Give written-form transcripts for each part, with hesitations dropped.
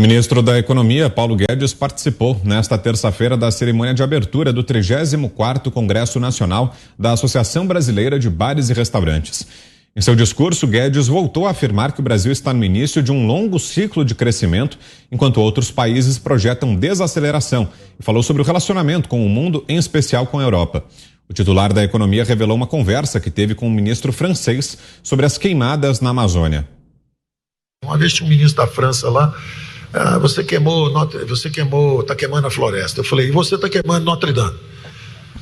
ministro da Economia, Paulo Guedes, participou nesta terça-feira da cerimônia de abertura do 34º Congresso Nacional da Associação Brasileira de Bares e Restaurantes. Em seu discurso, Guedes voltou a afirmar que o Brasil está no início de um longo ciclo de crescimento, enquanto outros países projetam desaceleração, e falou sobre o relacionamento com o mundo, em especial com a Europa. O titular da Economia revelou uma conversa que teve com o ministro francês sobre as queimadas na Amazônia. Uma vez tinha um ministro da França lá, você está queimando a floresta. Eu falei, e você está queimando Notre Dame?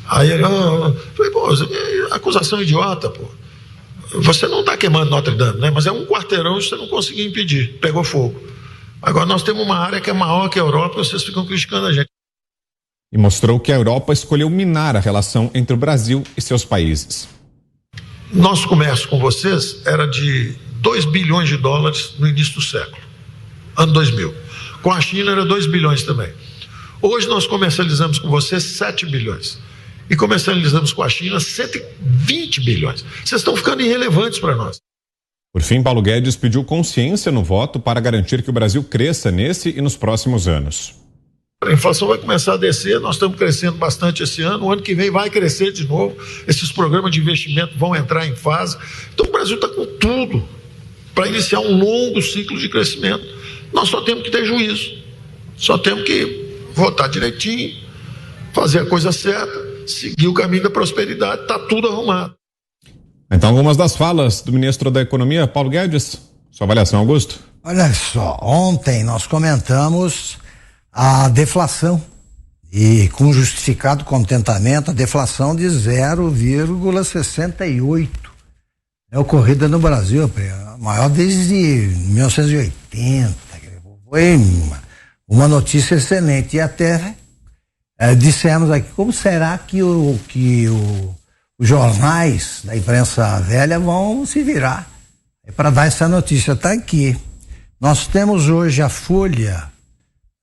Aí ele, falei, pô, acusação idiota, pô. Você não está queimando Notre Dame, né? Mas é um quarteirão e você não conseguiu impedir, pegou fogo. Agora nós temos uma área que é maior que a Europa e vocês ficam criticando a gente. E mostrou que a Europa escolheu minar a relação entre o Brasil e seus países. Nosso comércio com vocês era de 2 bilhões de dólares no início do século, ano 2000. Com a China era 2 bilhões também. Hoje nós comercializamos com vocês 7 bilhões. E comercializamos com a China 120 bilhões. Vocês estão ficando irrelevantes para nós. Por fim, Paulo Guedes pediu consciência no voto para garantir que o Brasil cresça nesse e nos próximos anos. A inflação vai começar a descer, nós estamos crescendo bastante esse ano, o ano que vem vai crescer de novo, esses programas de investimento vão entrar em fase. Então o Brasil está com tudo para iniciar um longo ciclo de crescimento. Nós só temos que ter juízo, só temos que votar direitinho, fazer a coisa certa, seguir o caminho da prosperidade, está tudo arrumado. Então, algumas das falas do ministro da Economia, Paulo Guedes. Sua avaliação, Augusto? Olha só, ontem nós comentamos a deflação e com justificado contentamento, a deflação de 0,68 é ocorrida no Brasil, a maior desde 1980. Foi uma notícia excelente e até dissemos aqui, como será que os jornais da imprensa velha vão se virar para dar essa notícia? Está aqui. Nós temos hoje a Folha,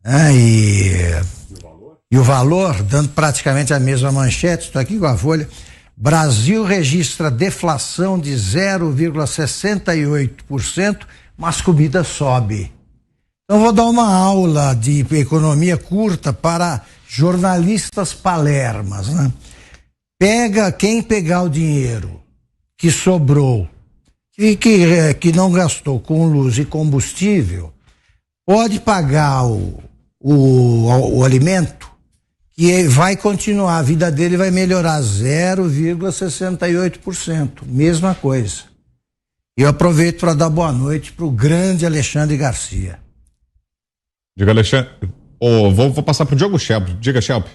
né, e o Valor, dando praticamente a mesma manchete. Estou aqui com a Folha. Brasil registra deflação de 0,68%, mas comida sobe. Então vou dar uma aula de economia curta para jornalistas palermas, né? Quem pegar o dinheiro que sobrou e que não gastou com luz e combustível, pode pagar o alimento, que vai continuar, a vida dele vai melhorar 0,68%, mesma coisa. E eu aproveito para dar boa noite para o grande Alexandre Garcia. Diga, Alexandre. Vou passar para o Diogo Schelp. Diga, Schelp.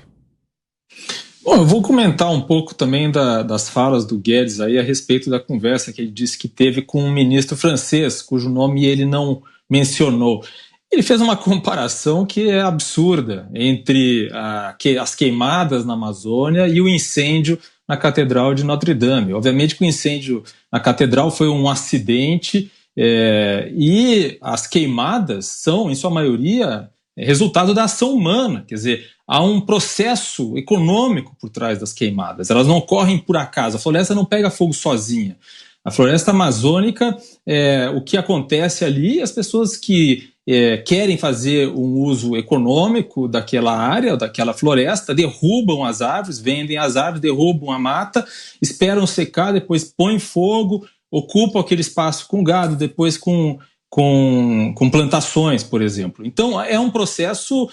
Bom, eu vou comentar um pouco também das falas do Guedes aí a respeito da conversa que ele disse que teve com um ministro francês, cujo nome ele não mencionou. Ele fez uma comparação que é absurda entre as queimadas na Amazônia e o incêndio na Catedral de Notre Dame. Obviamente que o incêndio na Catedral foi um acidente e as queimadas são, em sua maioria, resultado da ação humana. Quer dizer, há um processo econômico por trás das queimadas. Elas não ocorrem por acaso. A floresta não pega fogo sozinha. A floresta amazônica, o que acontece ali, as pessoas que querem fazer um uso econômico daquela área, daquela floresta, derrubam as árvores, vendem as árvores, derrubam a mata, esperam secar, depois põem fogo, ocupam aquele espaço com gado, depois com plantações, por exemplo. Então, é um processo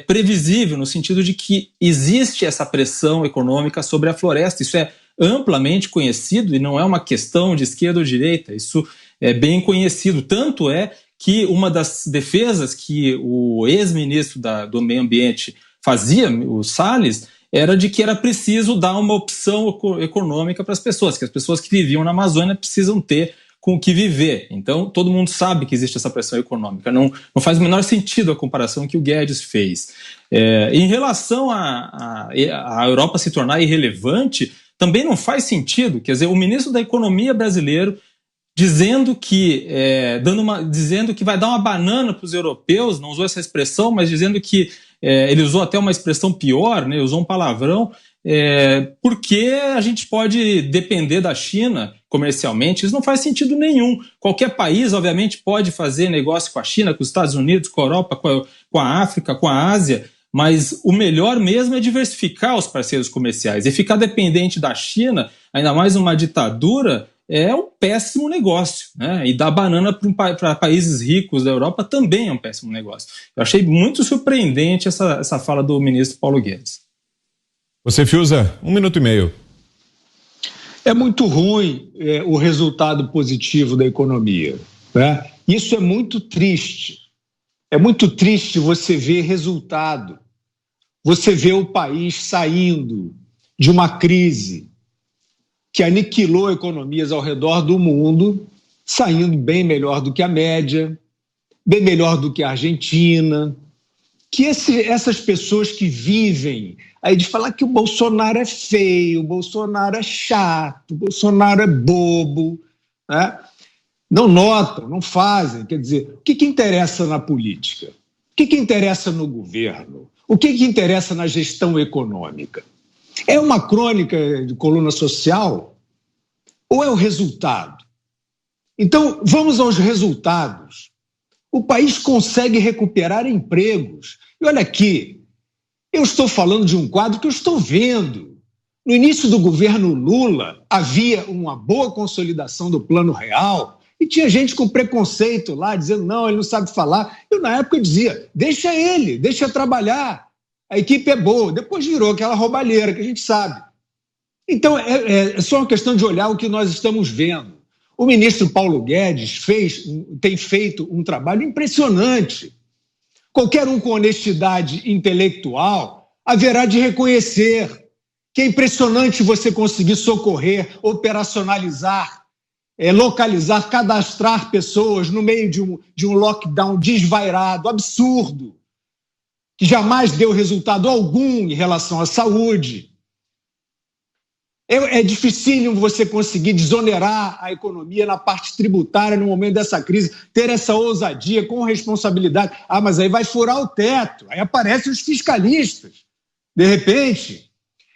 previsível, no sentido de que existe essa pressão econômica sobre a floresta. Isso é amplamente conhecido e não é uma questão de esquerda ou direita. Isso é bem conhecido. Tanto é que uma das defesas que o ex-ministro do Meio Ambiente fazia, o Salles, era de que era preciso dar uma opção econômica para as pessoas, que as pessoas que viviam na Amazônia precisam ter com o que viver. Então, todo mundo sabe que existe essa pressão econômica. Não faz o menor sentido a comparação que o Guedes fez. Em relação a Europa se tornar irrelevante, também não faz sentido. Quer dizer, o ministro da Economia brasileiro dizendo que vai dar uma banana para os europeus, não usou essa expressão, mas dizendo que ele usou até uma expressão pior, né, usou um palavrão, porque a gente pode depender da China comercialmente. Isso não faz sentido nenhum. Qualquer país, obviamente, pode fazer negócio com a China, com os Estados Unidos, com a Europa, com a África, com a Ásia, mas o melhor mesmo é diversificar os parceiros comerciais. E ficar dependente da China, ainda mais uma ditadura, é um péssimo negócio, né? E dar banana para países ricos da Europa também é um péssimo negócio. Eu achei muito surpreendente essa fala do ministro Paulo Guedes. Você, Fiuza, 1 minuto e meio. É muito ruim o resultado positivo da economia, né? Isso é muito triste. É muito triste você ver resultado. Você vê o país saindo de uma crise que aniquilou economias ao redor do mundo, saindo bem melhor do que a média, bem melhor do que a Argentina, que essas pessoas que vivem aí de falar que o Bolsonaro é feio, o Bolsonaro é chato, o Bolsonaro é bobo, né? Não notam, não fazem. Quer dizer, o que interessa na política? O que interessa no governo? O que interessa na gestão econômica? É uma crônica de coluna social ou é o resultado? Então, vamos aos resultados. O país consegue recuperar empregos. E olha aqui, eu estou falando de um quadro que eu estou vendo. No início do governo Lula, havia uma boa consolidação do Plano Real e tinha gente com preconceito lá, dizendo, não, ele não sabe falar. Eu, na época, dizia, deixa ele, deixa trabalhar. A equipe é boa. Depois virou aquela roubalheira que a gente sabe. Então, é só uma questão de olhar o que nós estamos vendo. O ministro Paulo Guedes tem feito um trabalho impressionante. Qualquer um com honestidade intelectual haverá de reconhecer que é impressionante você conseguir socorrer, operacionalizar, localizar, cadastrar pessoas no meio de um lockdown desvairado, absurdo, que jamais deu resultado algum em relação à saúde. É dificílimo você conseguir desonerar a economia na parte tributária no momento dessa crise, ter essa ousadia com responsabilidade. Ah, mas aí vai furar o teto, aí aparecem os fiscalistas, de repente.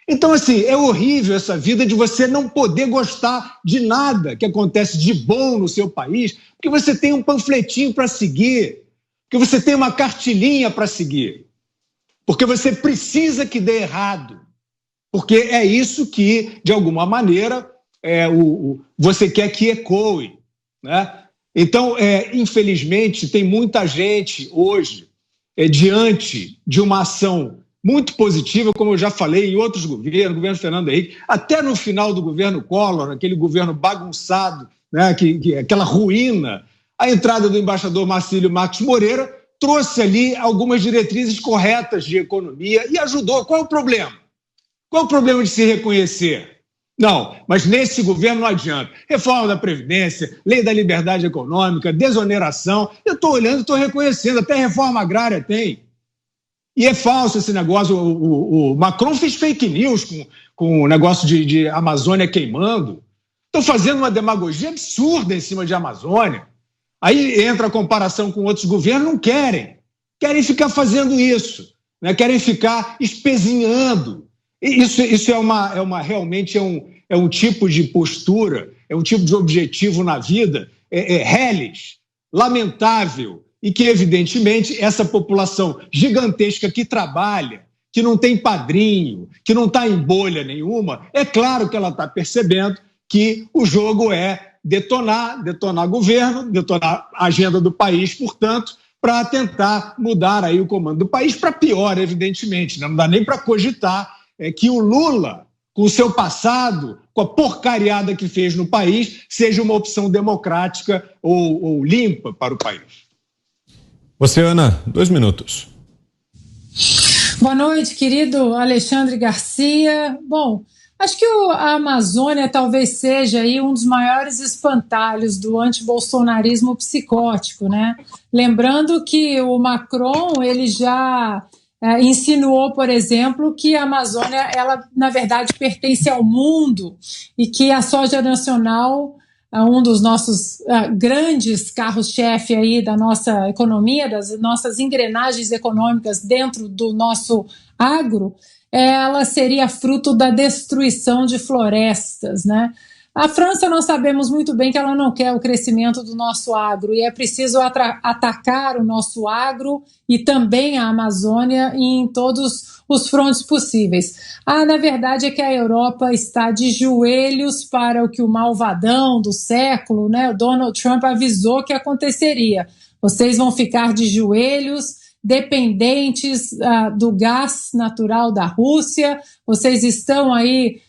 Então, assim, é horrível essa vida de você não poder gostar de nada que acontece de bom no seu país, porque você tem um panfletinho para seguir, porque você tem uma cartilinha para seguir, porque você precisa que dê errado. Porque é isso que, de alguma maneira, você quer que ecoe, né? Então, infelizmente, tem muita gente hoje diante de uma ação muito positiva, como eu já falei em outros governos, governo Fernando Henrique, até no final do governo Collor, aquele governo bagunçado, né, aquela ruína, a entrada do embaixador Marcílio Marcos Moreira trouxe ali algumas diretrizes corretas de economia e ajudou. Qual é o problema? Qual é o problema de se reconhecer? Não, mas nesse governo não adianta. Reforma da Previdência, lei da liberdade econômica, desoneração. Eu estou olhando e estou reconhecendo, até reforma agrária tem. E é falso esse negócio. O Macron fez fake news com o negócio de Amazônia queimando. Estão fazendo uma demagogia absurda em cima de Amazônia. Aí entra a comparação com outros governos, não querem. Querem ficar fazendo isso, né? Querem ficar espezinhando. Isso realmente é um tipo de postura, é um tipo de objetivo na vida reles, lamentável, e que, evidentemente, essa população gigantesca que trabalha, que não tem padrinho, que não está em bolha nenhuma, é claro que ela está percebendo que o jogo é detonar governo, detonar a agenda do país, portanto, para tentar mudar aí o comando do país para pior, evidentemente, né? Não dá nem para cogitar que o Lula, com o seu passado, com a porcariada que fez no país, seja uma opção democrática ou limpa para o país. Você, Ana, 2 minutos. Boa noite, querido Alexandre Garcia. Bom, acho que a Amazônia talvez seja aí um dos maiores espantalhos do antibolsonarismo psicótico, né? Lembrando que o Macron, ele já insinuou, por exemplo, que a Amazônia, ela, na verdade, pertence ao mundo e que a soja nacional um dos nossos grandes carros-chefe aí da nossa economia, das nossas engrenagens econômicas dentro do nosso agro, ela seria fruto da destruição de florestas, né? A França, nós sabemos muito bem que ela não quer o crescimento do nosso agro e é preciso atacar o nosso agro e também a Amazônia em todos os frontes possíveis. Na verdade é que a Europa está de joelhos para o que o malvadão do século, né, o Donald Trump, avisou que aconteceria. Vocês vão ficar de joelhos, dependentes do gás natural da Rússia, vocês estão aí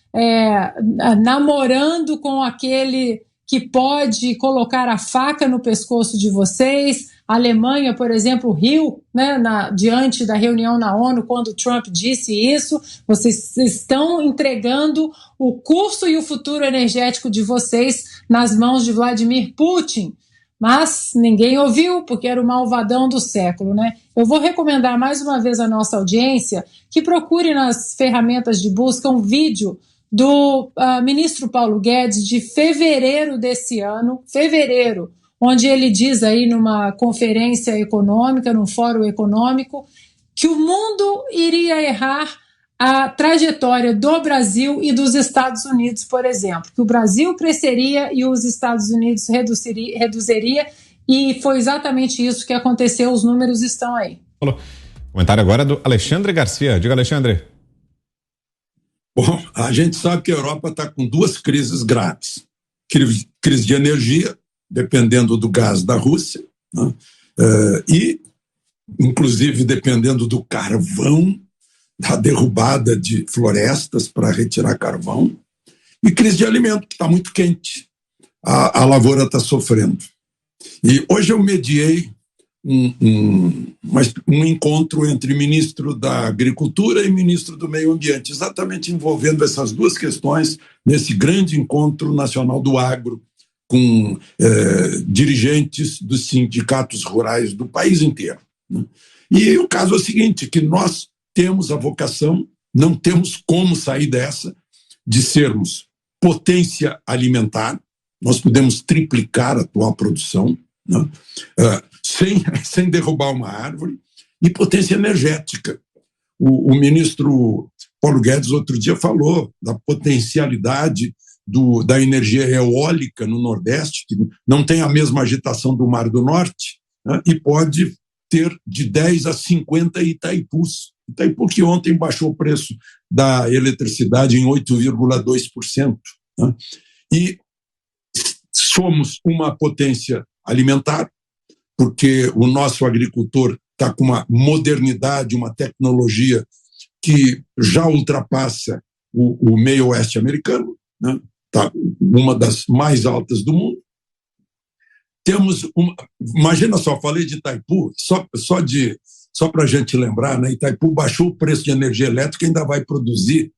namorando com aquele que pode colocar a faca no pescoço de vocês. A Alemanha, por exemplo, riu, né, diante da reunião na ONU, quando Trump disse isso. Vocês estão entregando o curso e o futuro energético de vocês nas mãos de Vladimir Putin. Mas ninguém ouviu, porque era o malvadão do século, né? Eu vou recomendar mais uma vez à nossa audiência que procure nas ferramentas de busca um vídeo do ministro Paulo Guedes de fevereiro desse ano, onde ele diz aí numa conferência econômica, num fórum econômico, que o mundo iria errar a trajetória do Brasil e dos Estados Unidos, por exemplo, que o Brasil cresceria e os Estados Unidos reduziria, e foi exatamente isso que aconteceu, os números estão aí. Comentário agora do Alexandre Garcia. Diga, Alexandre. Bom, a gente sabe que a Europa está com duas crises graves. Crise de energia, dependendo do gás da Rússia, né? E, inclusive, dependendo do carvão, da derrubada de florestas para retirar carvão, e crise de alimento, que está muito quente. A lavoura está sofrendo. E hoje eu mediei um encontro entre ministro da Agricultura e ministro do Meio Ambiente, exatamente envolvendo essas duas questões nesse grande encontro nacional do agro, com dirigentes dos sindicatos rurais do país inteiro, né? E o caso é o seguinte, que nós temos a vocação, não temos como sair dessa, de sermos potência alimentar. Nós podemos triplicar a atual produção, né? Sem derrubar uma árvore, e potência energética. O ministro Paulo Guedes outro dia falou da potencialidade da energia eólica no Nordeste, que não tem a mesma agitação do Mar do Norte, né? E pode ter de 10 a 50 Itaipus. Itaipu que ontem baixou o preço da eletricidade em 8,2%. Né? E somos uma potência alimentar, porque o nosso agricultor está com uma modernidade, uma tecnologia que já ultrapassa o meio oeste americano, né? Tá uma das mais altas do mundo. Imagina só, falei de Itaipu, só para a gente lembrar, né? Itaipu baixou o preço de energia elétrica e ainda vai produzir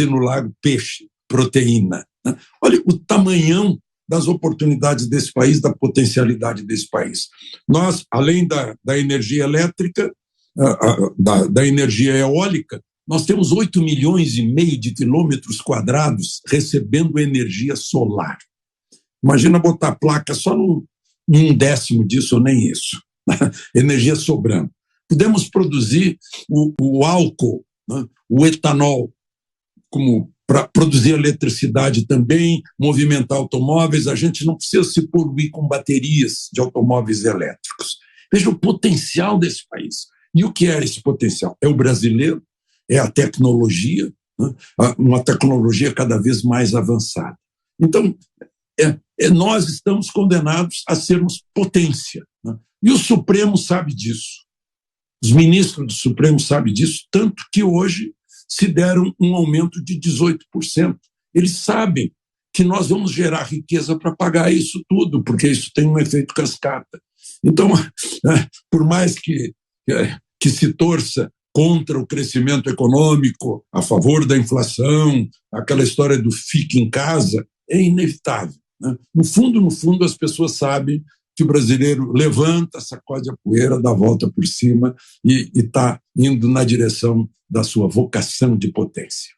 no lago peixe, proteína, né? Olha o tamanhão das oportunidades desse país, da potencialidade desse país. Nós, além da energia elétrica, da energia eólica, nós temos 8,5 milhões de quilômetros quadrados recebendo energia solar. Imagina botar placa só em 1/10 disso, ou nem isso. Energia sobrando. Podemos produzir o álcool, né? O etanol, como para produzir eletricidade também, movimentar automóveis. A gente não precisa se poluir com baterias de automóveis elétricos. Veja o potencial desse país. E o que é esse potencial? É o brasileiro, é a tecnologia, né? Uma tecnologia cada vez mais avançada. Então, nós estamos condenados a sermos potência, né? E o Supremo sabe disso. Os ministros do Supremo sabem disso, tanto que hoje se deram um aumento de 18%. Eles sabem que nós vamos gerar riqueza para pagar isso tudo, porque isso tem um efeito cascata. Então, por mais que se torça contra o crescimento econômico, a favor da inflação, aquela história do fique em casa, é inevitável, né? No fundo, as pessoas sabem que o brasileiro levanta, sacode a poeira, dá a volta por cima e está indo na direção da sua vocação de potência.